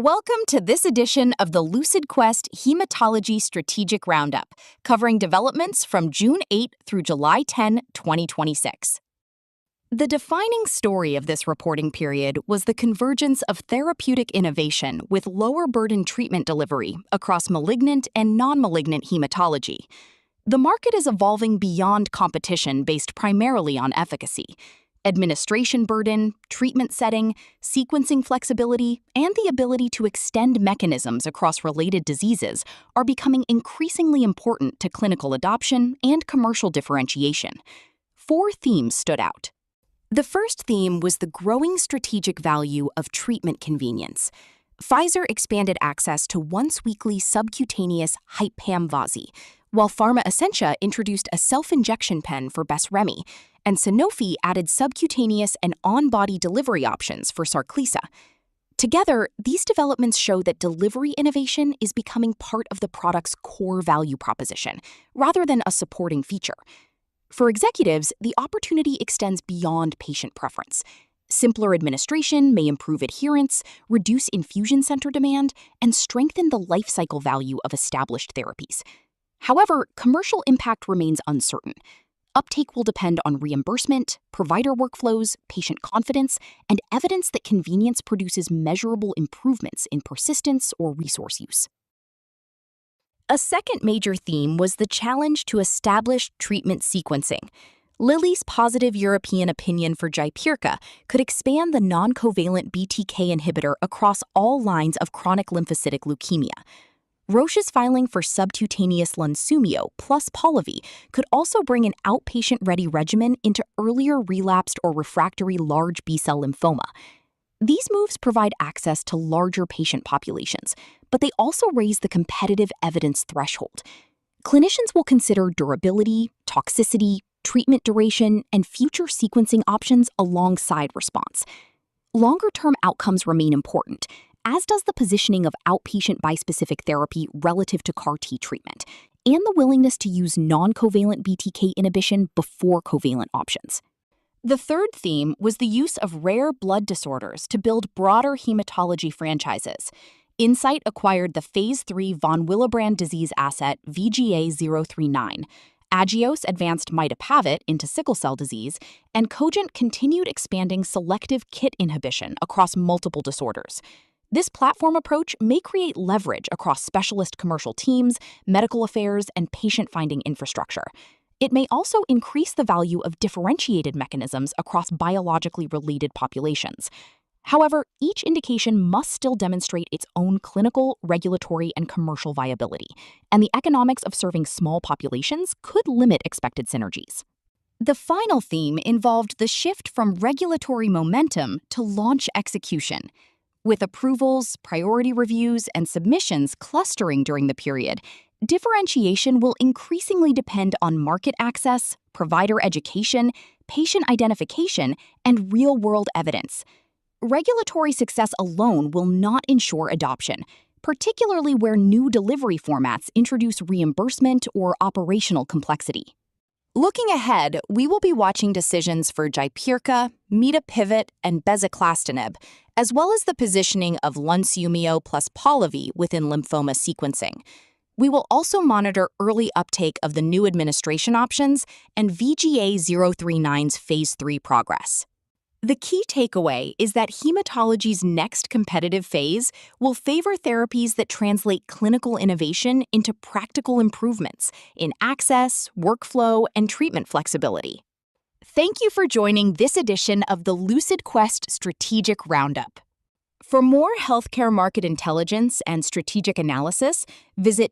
Welcome to this edition of the LucidQuest Hematology Strategic Roundup, covering developments from June 8 through July 10, 2026. The defining story of this reporting period was the convergence of therapeutic innovation with lower burden treatment delivery across malignant and non-malignant hematology. The market is evolving beyond competition based primarily on efficacy. Administration burden, treatment setting, sequencing flexibility, and the ability to extend mechanisms across related diseases are becoming increasingly important to clinical adoption and commercial differentiation. 4 themes stood out. The first theme was the growing strategic value of treatment convenience. Pfizer expanded access to once-weekly subcutaneous Hypam-Vazi, while Pharma Essentia introduced a self-injection pen for Besremi, and Sanofi added subcutaneous and on-body delivery options for Sarclisa. Together, these developments show that delivery innovation is becoming part of the product's core value proposition, rather than a supporting feature. For executives, the opportunity extends beyond patient preference. Simpler administration may improve adherence, reduce infusion center demand, and strengthen the lifecycle value of established therapies. However, commercial impact remains uncertain. Uptake will depend on reimbursement, provider workflows, patient confidence, and evidence that convenience produces measurable improvements in persistence or resource use. A second major theme was the challenge to established treatment sequencing. Lilly's positive European opinion for Jaypirca could expand the non-covalent BTK inhibitor across all lines of chronic lymphocytic leukemia. Roche's filing for subcutaneous Lunsumio plus Polivy could also bring an outpatient-ready regimen into earlier relapsed or refractory large B-cell lymphoma. These moves provide access to larger patient populations, but they also raise the competitive evidence threshold. Clinicians will consider durability, toxicity, treatment duration, and future sequencing options alongside response. Longer-term outcomes remain important, as does the positioning of outpatient bispecific therapy relative to CAR-T treatment, and the willingness to use non-covalent BTK inhibition before covalent options. The third theme was the use of rare blood disorders to build broader hematology franchises. Incyte acquired the Phase 3 von Willebrand disease asset VGA039. Agios advanced mitapivat into sickle cell disease, and Cogent continued expanding selective KIT inhibition across multiple disorders. This platform approach may create leverage across specialist commercial teams, medical affairs, and patient-finding infrastructure. It may also increase the value of differentiated mechanisms across biologically related populations. However, each indication must still demonstrate its own clinical, regulatory, and commercial viability, and the economics of serving small populations could limit expected synergies. The final theme involved the shift from regulatory momentum to launch execution. With approvals, priority reviews, and submissions clustering during the period, differentiation will increasingly depend on market access, provider education, patient identification, and real-world evidence. Regulatory success alone will not ensure adoption, particularly where new delivery formats introduce reimbursement or operational complexity. Looking ahead, we will be watching decisions for Jaypirca, mitapivat, and bezuclastinib, as well as the positioning of Lunsumio plus Polivy within lymphoma sequencing. We will also monitor early uptake of the new administration options and VGA039's Phase 3 progress. The key takeaway is that hematology's next competitive phase will favor therapies that translate clinical innovation into practical improvements in access, workflow, and treatment flexibility. Thank you for joining this edition of the LucidQuest Strategic Roundup. For more healthcare market intelligence and strategic analysis, visit